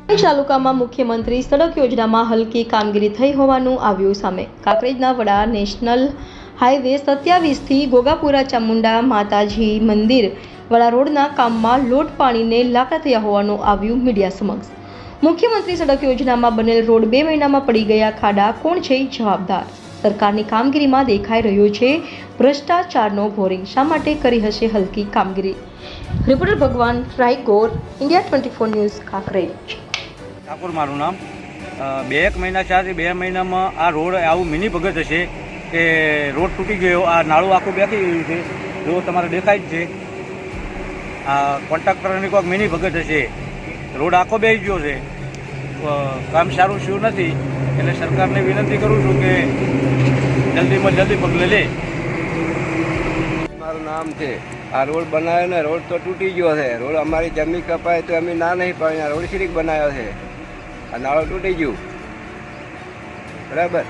તાલુકામાં મુખ્યમંત્રી સડક યોજનામાં હલકી કામગીરી થઈ હોવાનું આવ્યું સામે। કાંકરેજના વડા નેશનલ હાઈવે 27 થી ગોગાપુરા ચામુંડા માતાજી મંદિર વાળા રોડના કામમાં લોટ પાણીને લાકડા થયા હોવાનું આવ્યું મીડિયા સમક્ષ। મુખ્યમંત્રી સડક યોજનામાં બનેલ રોડ 2 મહિનામાં પડી ગયા ખાડા, કોણ છે જવાબદાર? સરકારની કામગીરીમાં દેખાઈ રહ્યો છે ભ્રષ્ટાચારનો ભોરિંગ। શા માટે કરી હશે હલકી કામગીરી? રિપોર્ટર ભગવાન રાયગોર, ઇન્ડિયા 24 ન્યૂઝ, કાંકરેજ। ઠાકોર મારું નામ। 2 મહિના ચાથી 2 મહિનામાં આ રોડ આવું મિની ભગત હશે કે રોડ તૂટી ગયો, આ નાળું આખું બેસી ગયું છે, જો તમારે દેખાય જ છે। આ કોન્ટ્રાક્ટરની કોઈક મિની ભગત હશે, રોડ આખો બેસી ગયો છે, કામ સારું શું નથી। એટલે સરકારને વિનંતી કરું છું કે જલ્દીમાં જલ્દી પગલે લે। મારું નામ છે। આ રોડ બનાવ્યો ને રોડ તો તૂટી ગયો છે, રોડ અમારી જમીન કપાય તો અમે ના નહીં પાડી, રોડ શ્રીક બનાવ્યો છે, આ નાળો તૂટી ગયું, બરાબર।